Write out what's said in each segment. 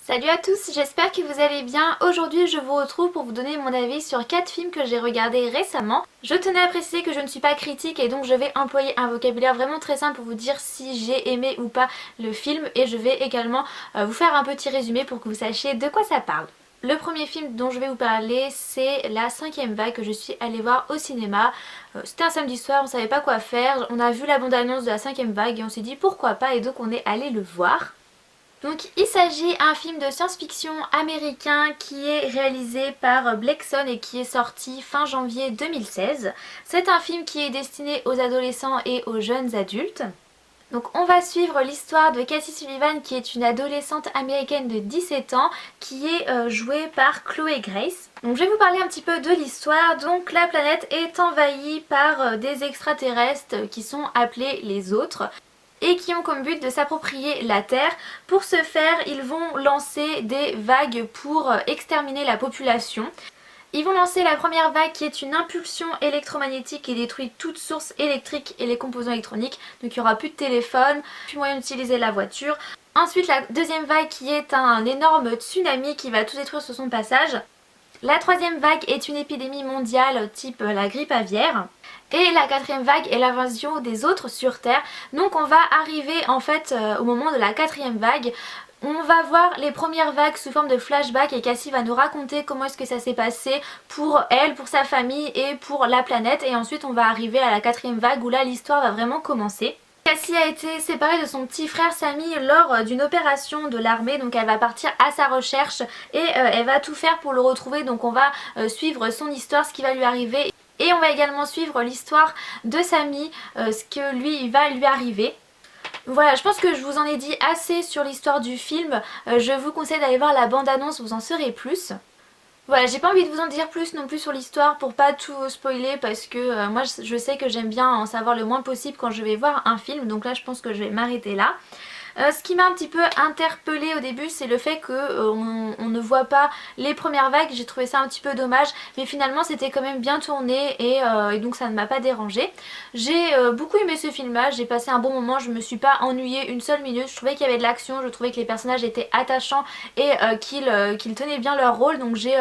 Salut à tous, j'espère que vous allez bien. Aujourd'hui je vous retrouve pour vous donner mon avis sur 4 films que j'ai regardés récemment. Je tenais à préciser que je ne suis pas critique et donc je vais employer un vocabulaire vraiment très simple pour vous dire si j'ai aimé ou pas le film, et je vais également vous faire un petit résumé pour que vous sachiez de quoi ça parle. Le premier film dont je vais vous parler, c'est La Cinquième Vague, que je suis allée voir au cinéma. C'était un samedi soir, on savait pas quoi faire, on a vu la bande-annonce de La Cinquième Vague et on s'est dit pourquoi pas, et donc on est allé le voir. Donc il s'agit d'un film de science-fiction américain qui est réalisé par Blakeson et qui est sorti fin janvier 2016. C'est un film qui est destiné aux adolescents et aux jeunes adultes. Donc on va suivre l'histoire de Cassie Sullivan, qui est une adolescente américaine de 17 ans qui est jouée par Chloé Grace. Donc je vais vous parler un petit peu de l'histoire. Donc la planète est envahie par des extraterrestres qui sont appelés les autres et qui ont comme but de s'approprier la Terre. Pour ce faire, ils vont lancer des vagues pour exterminer la population. Ils vont lancer la première vague qui est une impulsion électromagnétique qui détruit toute source électrique et les composants électroniques. Donc il n'y aura plus de téléphone, plus moyen d'utiliser la voiture. Ensuite la deuxième vague qui est un énorme tsunami qui va tout détruire sur son passage. La troisième vague est une épidémie mondiale type la grippe aviaire. Et la quatrième vague est l'invasion des autres sur Terre. Donc on va arriver en fait au moment de la quatrième vague. On va voir les premières vagues sous forme de flashback et Cassie va nous raconter comment est-ce que ça s'est passé pour elle, pour sa famille et pour la planète. Et ensuite on va arriver à la quatrième vague où là l'histoire va vraiment commencer. Cassie a été séparée de son petit frère Sammy lors d'une opération de l'armée, donc elle va partir à sa recherche et elle va tout faire pour le retrouver. Donc on va suivre son histoire, ce qui va lui arriver, et on va également suivre l'histoire de Sammy, ce que lui va lui arriver. Voilà, je pense que je vous en ai dit assez sur l'histoire du film. Je vous conseille d'aller voir la bande-annonce, vous en saurez plus. Voilà, j'ai pas envie de vous en dire plus non plus sur l'histoire pour pas tout spoiler, parce que moi je sais que j'aime bien en savoir le moins possible quand je vais voir un film, donc là je pense que je vais m'arrêter là. Ce qui m'a un petit peu interpellée au début, c'est le fait qu'on ne voit pas les premières vagues. J'ai trouvé ça un petit peu dommage, mais finalement c'était quand même bien tourné et donc ça ne m'a pas dérangée. J'ai beaucoup aimé ce film là, j'ai passé un bon moment, je me suis pas ennuyée une seule minute. Je trouvais qu'il y avait de l'action, je trouvais que les personnages étaient attachants et qu'ils tenaient bien leur rôle, donc j'ai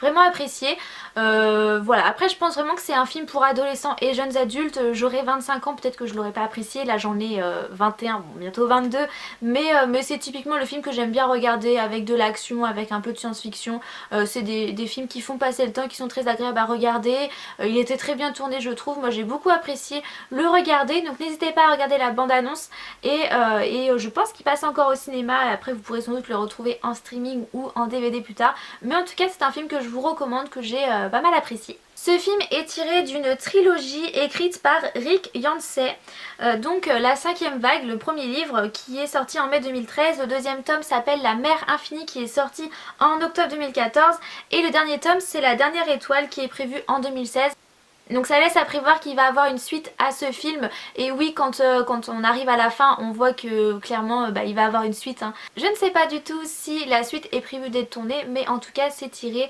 vraiment apprécié. Voilà, après je pense vraiment que c'est un film pour adolescents et jeunes adultes. J'aurais 25 ans, peut-être que je l'aurais pas apprécié, là j'en ai 21, bon, bientôt 22, mais c'est typiquement le film que j'aime bien regarder, avec de l'action, avec un peu de science-fiction. C'est des films qui font passer le temps, qui sont très agréables à regarder. Il était très bien tourné, je trouve, moi j'ai beaucoup apprécié le regarder, donc n'hésitez pas à regarder la bande-annonce et je pense qu'il passe encore au cinéma. Après vous pourrez sans doute le retrouver en streaming ou en DVD plus tard, mais en tout cas c'est un film que je vous recommande, que j'ai pas mal apprécié. Ce film est tiré d'une trilogie écrite par Rick Yancey, donc La Cinquième Vague, le premier livre qui est sorti en mai 2013, le deuxième tome s'appelle La Mer Infinie qui est sorti en octobre 2014 et le dernier tome c'est La Dernière Étoile qui est prévu en 2016. Donc ça laisse à prévoir qu'il va avoir une suite à ce film, et oui, quand on arrive à la fin on voit que clairement il va avoir une suite, hein. Je ne sais pas du tout si la suite est prévue d'être tournée, mais en tout cas c'est tiré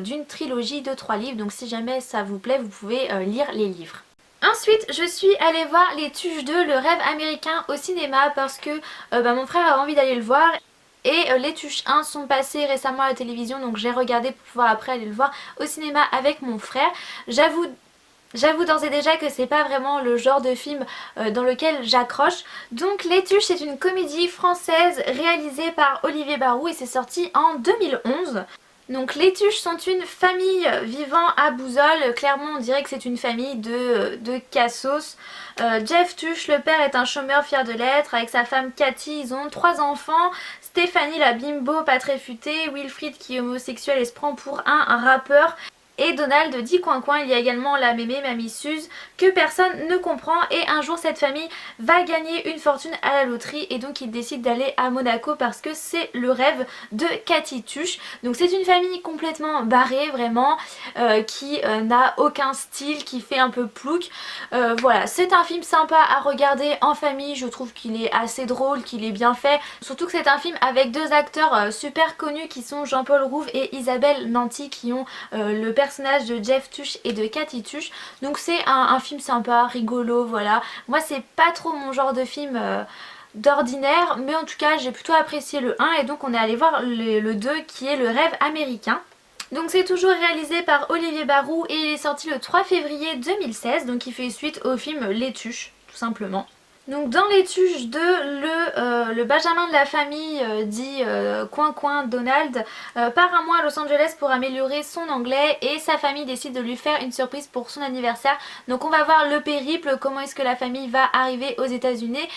d'une trilogie de 3 livres, donc si jamais ça vous plaît vous pouvez lire les livres. Ensuite je suis allée voir Les Tuches 2, le rêve américain au cinéma, parce que mon frère avait envie d'aller le voir. Et Les Tuches 1 sont passés récemment à la télévision, donc j'ai regardé pour pouvoir après aller le voir au cinéma avec mon frère. J'avoue d'ores et déjà que c'est pas vraiment le genre de film dans lequel j'accroche. Donc Les Tuches, c'est une comédie française réalisée par Olivier Barou et c'est sorti en 2011. Donc les Tuches sont une famille vivant à Bouzolles. Clairement on dirait que c'est une famille de cassos. Jeff Tuche, le père, est un chômeur fier de l'être. Avec sa femme Cathy, ils ont 3 enfants. Stéphanie, la bimbo pas très futée. Wilfried, qui est homosexuel et se prend pour un rappeur. Et Donald dit coin coin. Il y a également la mémé, Mamie Suze, que personne ne comprend, et un jour cette famille va gagner une fortune à la loterie et donc ils décident d'aller à Monaco parce que c'est le rêve de Cathy Tuche. Donc c'est une famille complètement barrée vraiment, qui n'a aucun style, qui fait un peu plouc. Voilà, c'est un film sympa à regarder en famille, je trouve qu'il est assez drôle, qu'il est bien fait, surtout que c'est un film avec 2 acteurs super connus qui sont Jean-Paul Rouve et Isabelle Nanty, qui ont le personnage de Jeff Tuche et de Cathy Tuche. Donc c'est un film sympa, rigolo, voilà. Moi c'est pas trop mon genre de film d'ordinaire, mais en tout cas j'ai plutôt apprécié le 1 et donc on est allé voir le 2 qui est Le Rêve américain. Donc c'est toujours réalisé par Olivier Barou et il est sorti le 3 février 2016, donc il fait suite au film Les Tuches, tout simplement. Donc dans Les Tuches 2, le Benjamin de la famille dit Coin Coin Donald part un mois à Los Angeles pour améliorer son anglais et sa famille décide de lui faire une surprise pour son anniversaire. Donc on va voir le périple, comment est-ce que la famille va arriver aux États-Unis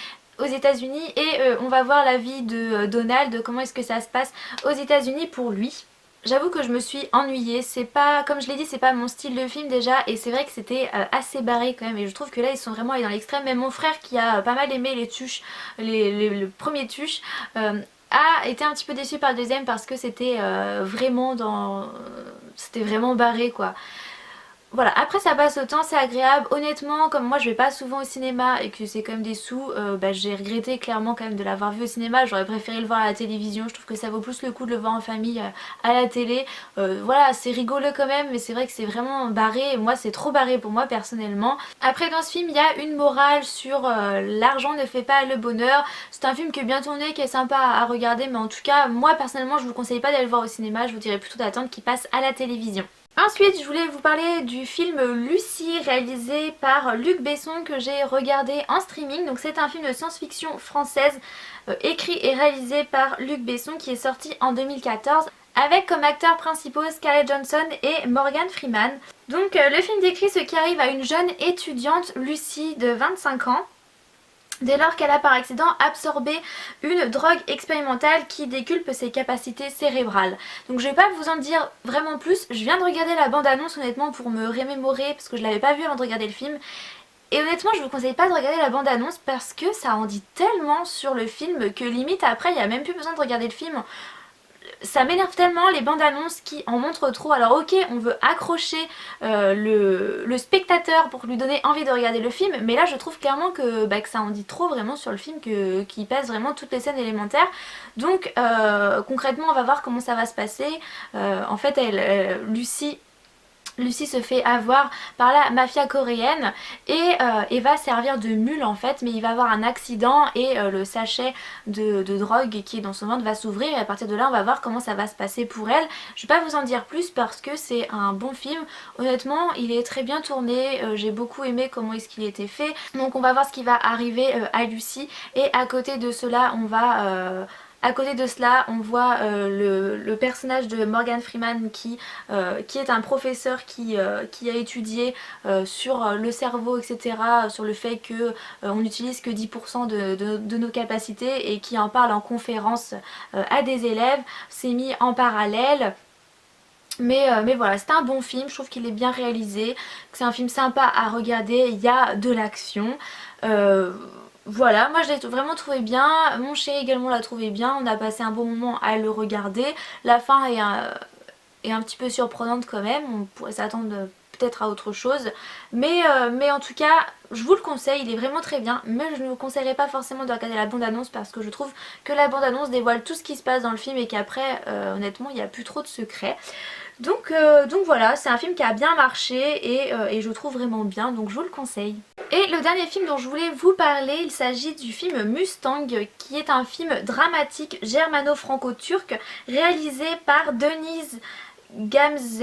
et on va voir la vie de Donald, comment est-ce que ça se passe aux États-Unis pour lui. J'avoue que je me suis ennuyée, c'est pas, comme je l'ai dit, c'est pas mon style de film déjà et c'est vrai que c'était assez barré quand même et je trouve que là ils sont vraiment allés dans l'extrême. Même mon frère qui a pas mal aimé les Tuches, le premier Tuche, a été un petit peu déçu par le deuxième parce que c'était c'était vraiment barré quoi. Voilà, après ça passe au temps, c'est agréable. Honnêtement, comme moi je vais pas souvent au cinéma et que c'est quand même des sous, j'ai regretté clairement quand même de l'avoir vu au cinéma. J'aurais préféré le voir à la télévision, je trouve que ça vaut plus le coup de le voir en famille à la télé. Voilà, c'est rigolo quand même, mais c'est vrai que c'est vraiment barré et moi c'est trop barré pour moi personnellement. Après dans ce film il y a une morale sur l'argent ne fait pas le bonheur. C'est un film qui est bien tourné, qui est sympa à regarder, mais en tout cas moi personnellement je vous conseille pas d'aller le voir au cinéma, je vous dirais plutôt d'attendre qu'il passe à la télévision. Ensuite, je voulais vous parler du film Lucie réalisé par Luc Besson que j'ai regardé en streaming. Donc c'est un film de science-fiction française écrit et réalisé par Luc Besson qui est sorti en 2014 avec comme acteurs principaux Scarlett Johansson et Morgan Freeman. Donc le film décrit ce qui arrive à une jeune étudiante, Lucie, de 25 ans. Dès lors qu'elle a par accident absorbé une drogue expérimentale qui déculpe ses capacités cérébrales. Donc je vais pas vous en dire vraiment plus, je viens de regarder la bande-annonce honnêtement pour me remémorer parce que je l'avais pas vue avant de regarder le film. Et honnêtement je vous conseille pas de regarder la bande-annonce parce que ça en dit tellement sur le film que limite après il n'y a même plus besoin de regarder le film. Ça m'énerve tellement les bandes annonces qui en montrent trop. Alors ok, on veut accrocher le spectateur pour lui donner envie de regarder le film, mais là je trouve clairement que ça en dit trop vraiment sur le film, qui passe vraiment toutes les scènes élémentaires. Donc concrètement on va voir comment ça va se passer. En fait Lucie se fait avoir par la mafia coréenne et va servir de mule en fait, mais il va avoir un accident et le sachet de drogue qui est dans son ventre va s'ouvrir et à partir de là on va voir comment ça va se passer pour elle. Je vais pas vous en dire plus parce que c'est un bon film, honnêtement il est très bien tourné, j'ai beaucoup aimé comment est-ce qu'il était fait. Donc on va voir ce qui va arriver à Lucie et à côté de cela on va... À côté de cela, on voit le personnage de Morgan Freeman qui est un professeur qui a étudié sur le cerveau, etc., sur le fait que on n'utilise que 10% de nos capacités et qui en parle en conférence à des élèves. C'est mis en parallèle. Mais voilà, c'est un bon film, je trouve qu'il est bien réalisé, que c'est un film sympa à regarder, il y a de l'action. Voilà, moi je l'ai vraiment trouvé bien, mon chéri également l'a trouvé bien, on a passé un bon moment à le regarder. La fin est un petit peu surprenante quand même, on pourrait s'attendre peut-être à autre chose. Mais en tout cas, je vous le conseille, il est vraiment très bien, mais je ne vous conseillerais pas forcément de regarder la bande-annonce parce que je trouve que la bande-annonce dévoile tout ce qui se passe dans le film et qu'après, honnêtement, il n'y a plus trop de secrets. Donc voilà, c'est un film qui a bien marché et je le trouve vraiment bien, donc je vous le conseille. Et le dernier film dont je voulais vous parler, il s'agit du film Mustang, qui est un film dramatique germano-franco-turc réalisé par Denise Gamze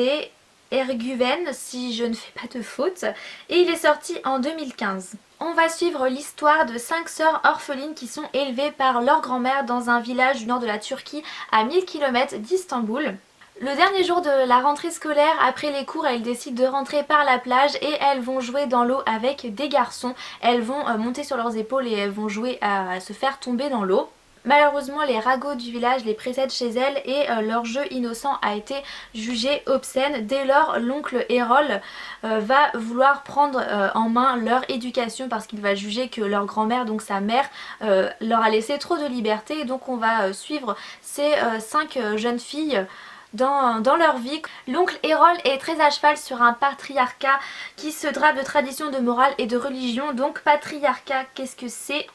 Erguven, si je ne fais pas de faute, et il est sorti en 2015. On va suivre l'histoire de 5 sœurs orphelines qui sont élevées par leur grand-mère dans un village du nord de la Turquie à 1000 km d'Istanbul. Le dernier jour de la rentrée scolaire, après les cours, elles décident de rentrer par la plage et elles vont jouer dans l'eau avec des garçons. Elles vont monter sur leurs épaules et elles vont jouer à se faire tomber dans l'eau. Malheureusement, les ragots du village les précèdent chez elles et leur jeu innocent a été jugé obscène. Dès lors, l'oncle Errol va vouloir prendre en main leur éducation parce qu'il va juger que leur grand-mère, donc sa mère, leur a laissé trop de liberté. Et donc on va suivre ces 5 jeunes filles dans leur vie. L'oncle Errol est très à cheval sur un patriarcat qui se drape de traditions, de morale et de religion. Donc patriarcat, qu'est-ce que c'est ?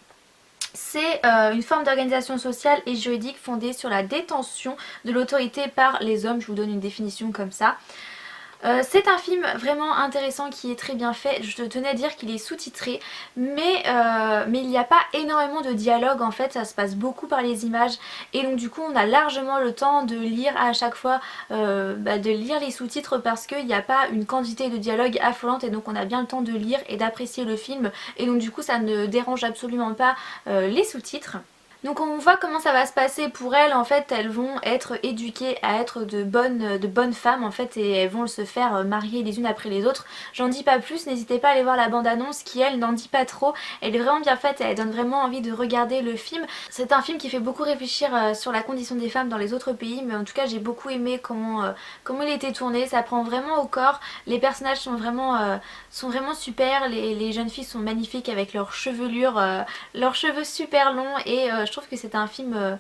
C'est une forme d'organisation sociale et juridique fondée sur la détention de l'autorité par les hommes. Je vous donne une définition comme ça. C'est un film vraiment intéressant qui est très bien fait. Je tenais à dire qu'il est sous-titré, mais il n'y a pas énormément de dialogue en fait, ça se passe beaucoup par les images et donc du coup on a largement le temps de lire à chaque fois, de lire les sous-titres parce qu'il n'y a pas une quantité de dialogue affolante et donc on a bien le temps de lire et d'apprécier le film et donc du coup ça ne dérange absolument pas les sous-titres. Donc on voit comment ça va se passer pour elles, en fait elles vont être éduquées à être de bonnes femmes en fait et elles vont se faire marier les unes après les autres. J'en dis pas plus, n'hésitez pas à aller voir la bande annonce qui elle n'en dit pas trop, elle est vraiment bien faite et elle donne vraiment envie de regarder le film. C'est un film qui fait beaucoup réfléchir sur la condition des femmes dans les autres pays mais en tout cas j'ai beaucoup aimé comment il était tourné, ça prend vraiment au corps, les personnages sont vraiment super, les jeunes filles sont magnifiques avec leurs chevelures, leurs cheveux super longs et je trouve que c'est un film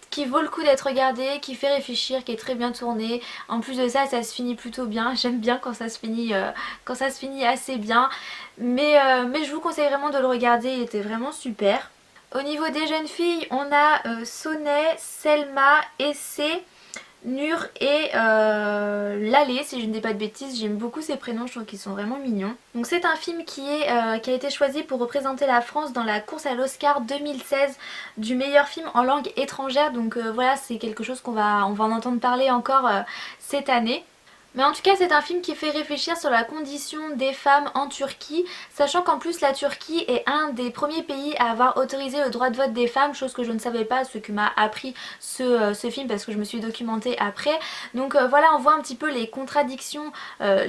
qui vaut le coup d'être regardé, qui fait réfléchir, qui est très bien tourné. En plus de ça, ça se finit plutôt bien. J'aime bien quand ça se finit assez bien. Mais je vous conseille vraiment de le regarder, il était vraiment super. Au niveau des jeunes filles, on a Sonnet, Selma, Essay, Nur et Lalé, si je ne dis pas de bêtises. J'aime beaucoup ces prénoms, je trouve qu'ils sont vraiment mignons. Donc c'est un film qui a été choisi pour représenter la France dans la course à l'Oscar 2016 du meilleur film en langue étrangère. Donc voilà, c'est quelque chose on va en entendre parler encore cette année. Mais en tout cas c'est un film qui fait réfléchir sur la condition des femmes en Turquie, sachant qu'en plus la Turquie est un des premiers pays à avoir autorisé le droit de vote des femmes, chose que je ne savais pas, ce que m'a appris ce film parce que je me suis documentée après. Donc voilà, on voit un petit peu les contradictions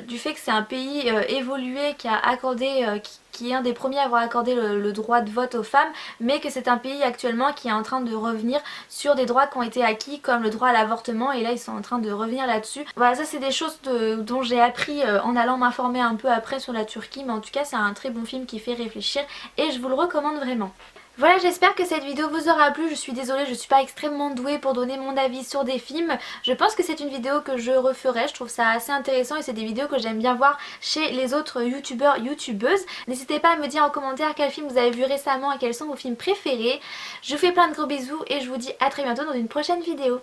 du fait que c'est un pays évolué qui a accordé, qui est un des premiers à avoir accordé le droit de vote aux femmes, mais que c'est un pays actuellement qui est en train de revenir sur des droits qui ont été acquis comme le droit à l'avortement et là ils sont en train de revenir là-dessus. Voilà, ça c'est des choses dont j'ai appris en allant m'informer un peu après sur la Turquie, mais en tout cas c'est un très bon film qui fait réfléchir et je vous le recommande vraiment. Voilà, j'espère que cette vidéo vous aura plu. Je suis désolée, je suis pas extrêmement douée pour donner mon avis sur des films. Je pense que c'est une vidéo que je referai, je trouve ça assez intéressant et c'est des vidéos que j'aime bien voir chez les autres youtubeurs, youtubeuses. N'hésitez pas à me dire en commentaire quels films vous avez vu récemment et quels sont vos films préférés. Je vous fais plein de gros bisous et je vous dis à très bientôt dans une prochaine vidéo.